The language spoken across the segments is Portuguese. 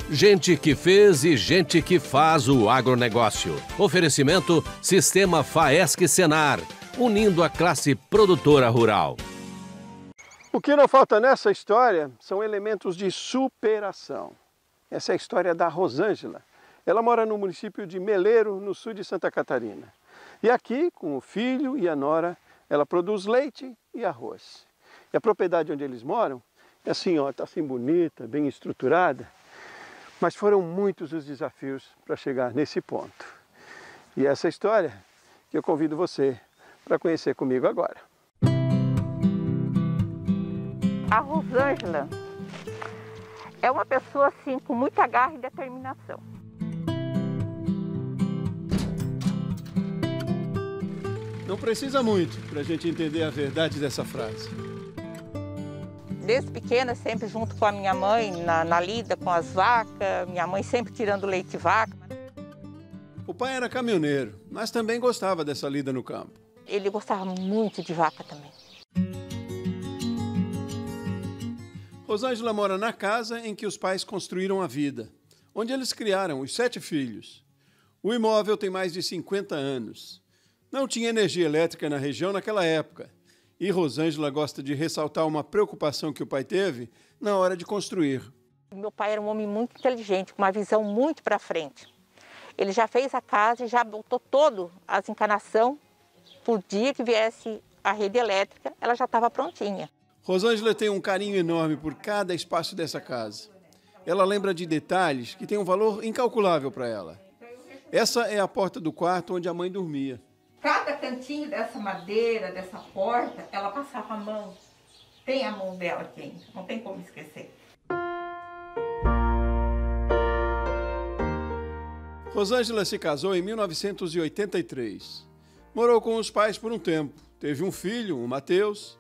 Gente que fez e gente que faz o agronegócio. Oferecimento Sistema Faesc Senar, unindo a classe produtora rural. O que não falta nessa história são elementos de superação. Essa é a história da Rosângela. Ela mora no município de Meleiro, no sul de Santa Catarina. E aqui, com o filho e a nora, ela produz leite e arroz. E a propriedade onde eles moram é assim, ó, tá assim bonita, bem estruturada. Mas foram muitos os desafios para chegar nesse ponto. E essa história que eu convido você para conhecer comigo agora. A Rosângela é uma pessoa assim com muita garra e determinação. Não precisa muito para a gente entender a verdade dessa frase. Desde pequena, sempre junto com a minha mãe, na lida com as vacas, minha mãe sempre tirando leite de vaca. O pai era caminhoneiro, mas também gostava dessa lida no campo. Ele gostava muito de vaca também. Rosângela mora na casa em que os pais construíram a vida, onde eles criaram os 7 filhos. O imóvel tem mais de 50 anos. Não tinha energia elétrica na região naquela época. E Rosângela gosta de ressaltar uma preocupação que o pai teve na hora de construir. Meu pai era um homem muito inteligente, com uma visão muito para frente. Ele já fez a casa e já botou todas as encanações. Por dia que viesse a rede elétrica, ela já estava prontinha. Rosângela tem um carinho enorme por cada espaço dessa casa. Ela lembra de detalhes que têm um valor incalculável para ela. Essa é a porta do quarto onde a mãe dormia. Cada cantinho dessa madeira, dessa porta, ela passava a mão. Tem a mão dela aqui ainda, não tem como esquecer. Rosângela se casou em 1983. Morou com os pais por um tempo. Teve um filho, o Matheus,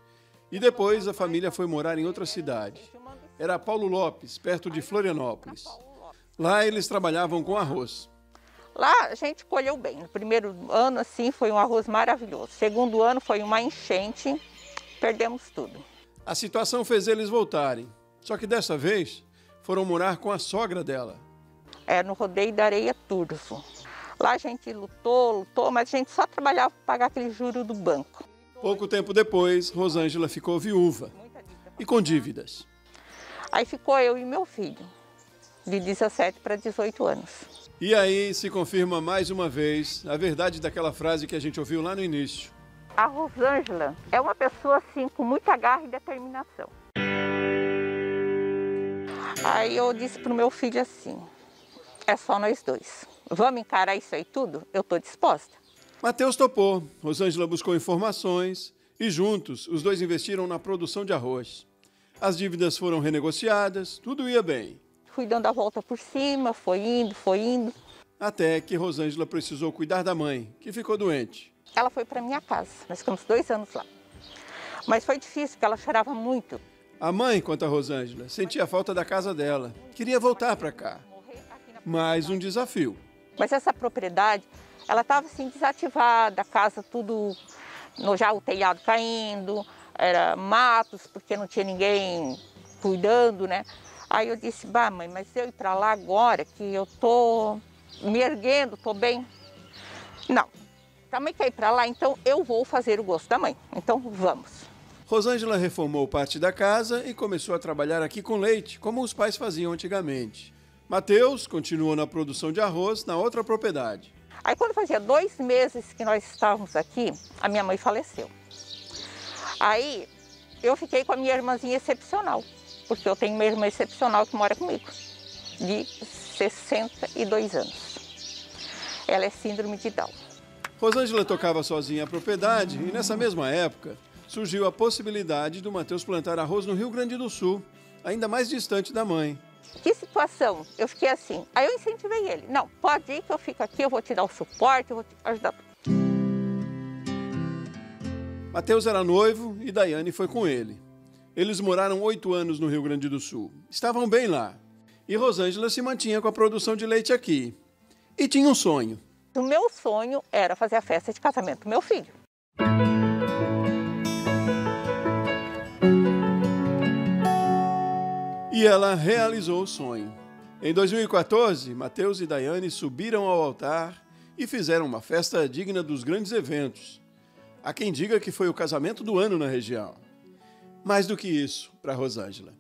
e depois a família foi morar em outra cidade. Era Paulo Lopes, perto de Florianópolis. Lá eles trabalhavam com arroz. Lá a gente colheu bem. No primeiro ano, assim, foi um arroz maravilhoso. Segundo ano foi uma enchente, perdemos tudo. A situação fez eles voltarem. Só que dessa vez foram morar com a sogra dela. No Rodeio da Areia Turvo. Lá a gente lutou, mas a gente só trabalhava para pagar aquele juro do banco. Pouco tempo depois, Rosângela ficou viúva e com dívidas. Aí ficou eu e meu filho, de 17 para 18 anos. E aí se confirma mais uma vez a verdade daquela frase que a gente ouviu lá no início. A Rosângela é uma pessoa assim com muita garra e determinação. Aí eu disse para o meu filho assim, é só nós dois. Vamos encarar isso aí tudo? Eu estou disposta. Matheus topou, Rosângela buscou informações e juntos os dois investiram na produção de arroz. As dívidas foram renegociadas, tudo ia bem. Fui dando a volta por cima, foi indo. Até que Rosângela precisou cuidar da mãe, que ficou doente. Ela foi para minha casa, nós ficamos 2 anos lá. Mas foi difícil, porque ela chorava muito. A mãe, quanto a Rosângela, sentia falta da casa dela, queria voltar para cá. Mais um desafio. Mas essa propriedade, ela estava assim desativada, a casa tudo, já o telhado caindo, era matos, porque não tinha ninguém cuidando, né? Aí eu disse, bah mãe, mas eu ir para lá agora que eu tô me erguendo, tô bem. Não, a mãe quer ir para lá, então eu vou fazer o gosto da mãe, então vamos. Rosângela reformou parte da casa e começou a trabalhar aqui com leite, como os pais faziam antigamente. Matheus continuou na produção de arroz na outra propriedade. Aí quando fazia 2 meses que nós estávamos aqui, a minha mãe faleceu. Aí eu fiquei com a minha irmãzinha excepcional, porque eu tenho uma irmã excepcional que mora comigo, de 62 anos. Ela é síndrome de Down. Rosângela tocava sozinha a propriedade e nessa mesma época surgiu a possibilidade do Matheus plantar arroz no Rio Grande do Sul, ainda mais distante da mãe. Que situação? Eu fiquei assim. Aí eu incentivei ele. Não, pode ir que eu fico aqui, eu vou te dar o suporte, eu vou te ajudar. Matheus era noivo e Daiane foi com ele. Eles moraram 8 anos no Rio Grande do Sul. Estavam bem lá. E Rosângela se mantinha com a produção de leite aqui. E tinha um sonho. O meu sonho era fazer a festa de casamento do meu filho. E ela realizou o sonho. Em 2014, Matheus e Daiane subiram ao altar e fizeram uma festa digna dos grandes eventos. Há quem diga que foi o casamento do ano na região. Mais do que isso, para Rosângela.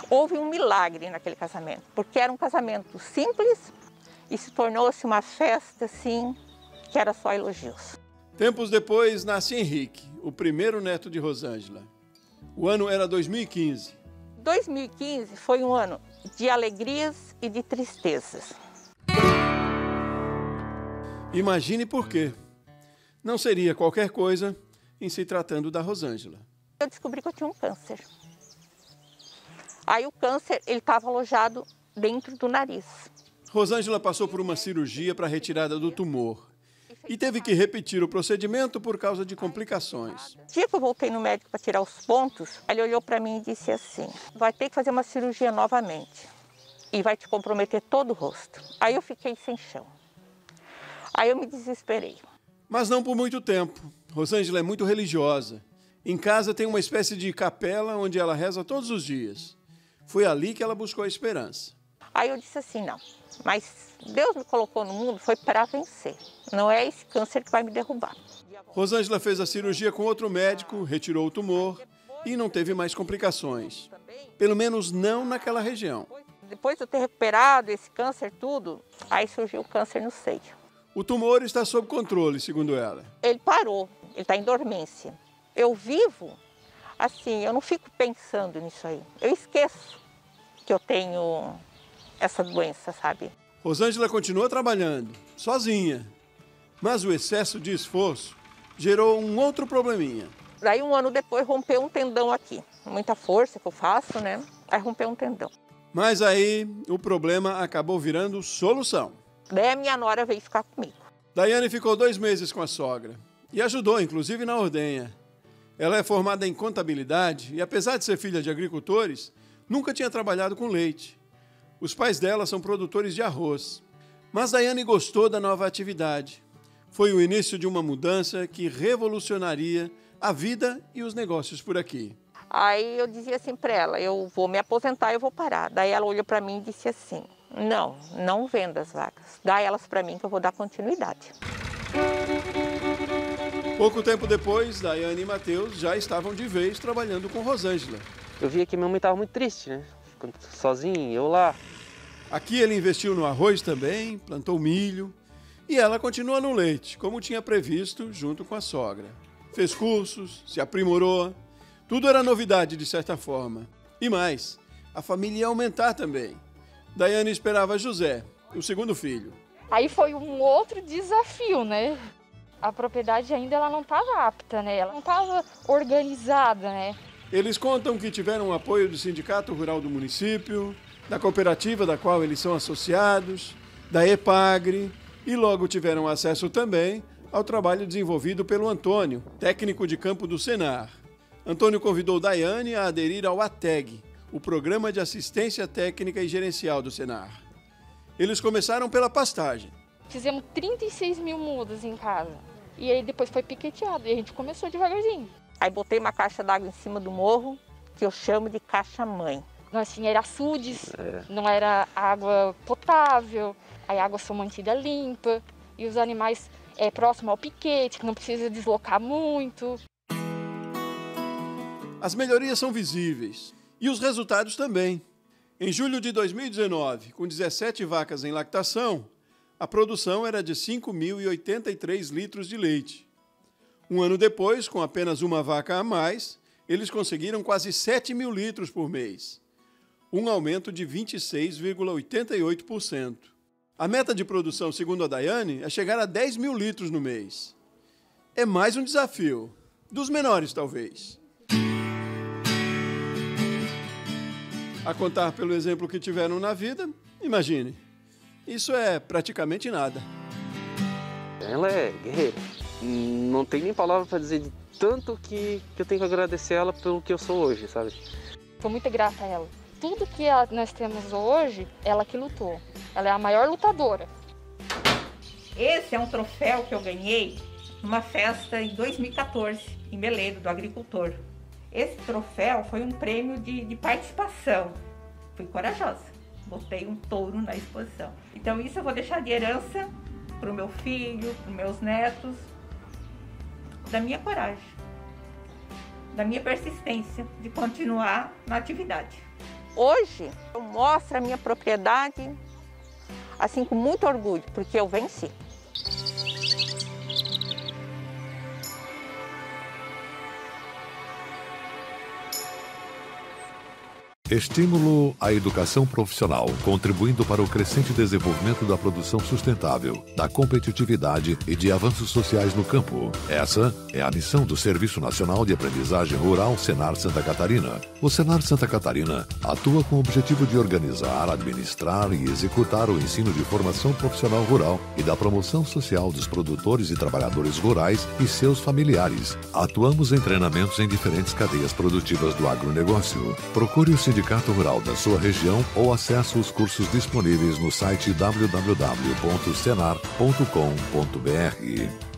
Houve um milagre naquele casamento, porque era um casamento simples e se tornou-se uma festa, assim, que era só elogios. Tempos depois, nasce Henrique, o primeiro neto de Rosângela. O ano era 2015. 2015 foi um ano de alegrias e de tristezas. Imagine por quê. Não seria qualquer coisa em se tratando da Rosângela. Eu descobri que eu tinha um câncer. Aí o câncer, ele estava alojado dentro do nariz. Rosângela passou por uma cirurgia para a retirada do tumor e teve que repetir o procedimento por causa de complicações. No dia que eu voltei no médico para tirar os pontos, ele olhou para mim e disse assim: vai ter que fazer uma cirurgia novamente e vai te comprometer todo o rosto. Aí eu fiquei sem chão. Aí eu me desesperei. Mas não por muito tempo. Rosângela é muito religiosa. Em casa tem uma espécie de capela onde ela reza todos os dias. Foi ali que ela buscou a esperança. Aí eu disse assim: não, mas Deus me colocou no mundo foi para vencer. Não é esse câncer que vai me derrubar. Rosângela fez a cirurgia com outro médico, retirou o tumor e não teve mais complicações. Pelo menos não naquela região. Depois de eu ter recuperado esse câncer tudo, aí surgiu o câncer no seio. O tumor está sob controle, segundo ela. Ele parou, ele está em dormência. Eu vivo assim, eu não fico pensando nisso aí. Eu esqueço que eu tenho essa doença, sabe? Rosângela continua trabalhando, sozinha. Mas o excesso de esforço gerou um outro probleminha. Daí um ano depois rompeu um tendão aqui. Muita força que eu faço, né? Aí rompeu um tendão. Mas aí o problema acabou virando solução. Daí a minha nora veio ficar comigo. Daiane ficou 2 meses com a sogra e ajudou, inclusive, na ordenha. Ela é formada em contabilidade e, apesar de ser filha de agricultores, nunca tinha trabalhado com leite. Os pais dela são produtores de arroz. Mas Daiane gostou da nova atividade. Foi o início de uma mudança que revolucionaria a vida e os negócios por aqui. Aí eu dizia assim para ela: eu vou me aposentar, eu vou parar. Daí ela olhou para mim e disse assim: não venda as vacas. Dá elas para mim que eu vou dar continuidade. Pouco tempo depois, Daiane e Matheus já estavam de vez trabalhando com Rosângela. Eu via que minha mãe estava muito triste, né? Ficando sozinha, eu lá. Aqui ele investiu no arroz também, plantou milho. E ela continua no leite, como tinha previsto, junto com a sogra. Fez cursos, se aprimorou. Tudo era novidade, de certa forma. E mais, a família ia aumentar também. Daiane esperava José, o segundo filho. Aí foi um outro desafio, né? A propriedade ainda ela não estava apta, né? Ela não estava organizada, né? Eles contam que tiveram o apoio do Sindicato Rural do município, da cooperativa da qual eles são associados, da EPAGRE, e logo tiveram acesso também ao trabalho desenvolvido pelo Antônio, técnico de campo do Senar. Antônio convidou Daiane a aderir ao ATEG, o Programa de Assistência Técnica e Gerencial do Senar. Eles começaram pela pastagem. Fizemos 36 mil mudas em casa. E aí depois foi piqueteado e a gente começou devagarzinho. Aí botei uma caixa d'água em cima do morro, que eu chamo de caixa-mãe. Nós tinha era açudes, não era água potável, a água foi mantida limpa e os animais próximo ao piquete, que não precisa deslocar muito. As melhorias são visíveis e os resultados também. Em julho de 2019, com 17 vacas em lactação, a produção era de 5.083 litros de leite. Um ano depois, com apenas uma vaca a mais, eles conseguiram quase 7 mil litros por mês. Um aumento de 26,88%. A meta de produção, segundo a Daiane, é chegar a 10 mil litros no mês. É mais um desafio, dos menores talvez. A contar pelo exemplo que tiveram na vida, imagine, isso é praticamente nada. Ela é guerreira. Não tem nem palavra para dizer de tanto que eu tenho que agradecer ela pelo que eu sou hoje, sabe? Sou muito grata a ela. Tudo que nós temos hoje, ela que lutou. Ela é a maior lutadora. Esse é um troféu que eu ganhei numa festa em 2014, em Meleiro, do agricultor. Esse troféu foi um prêmio de participação. Fui corajosa. botei um touro na exposição. Então isso eu vou deixar de herança para o meu filho, para os meus netos, da minha coragem, da minha persistência de continuar na atividade. Hoje eu mostro a minha propriedade assim com muito orgulho, porque eu venci. Estímulo à educação profissional, contribuindo para o crescente desenvolvimento da produção sustentável, da competitividade e de avanços sociais no campo. Essa é a missão do Serviço Nacional de Aprendizagem Rural Senar Santa Catarina. O Senar Santa Catarina atua com o objetivo de organizar, administrar e executar o ensino de formação profissional rural e da promoção social dos produtores e trabalhadores rurais e seus familiares. Atuamos em treinamentos em diferentes cadeias produtivas do agronegócio. Procure o Sindicato Rural da sua região ou acesse os cursos disponíveis no site www.senar.com.br.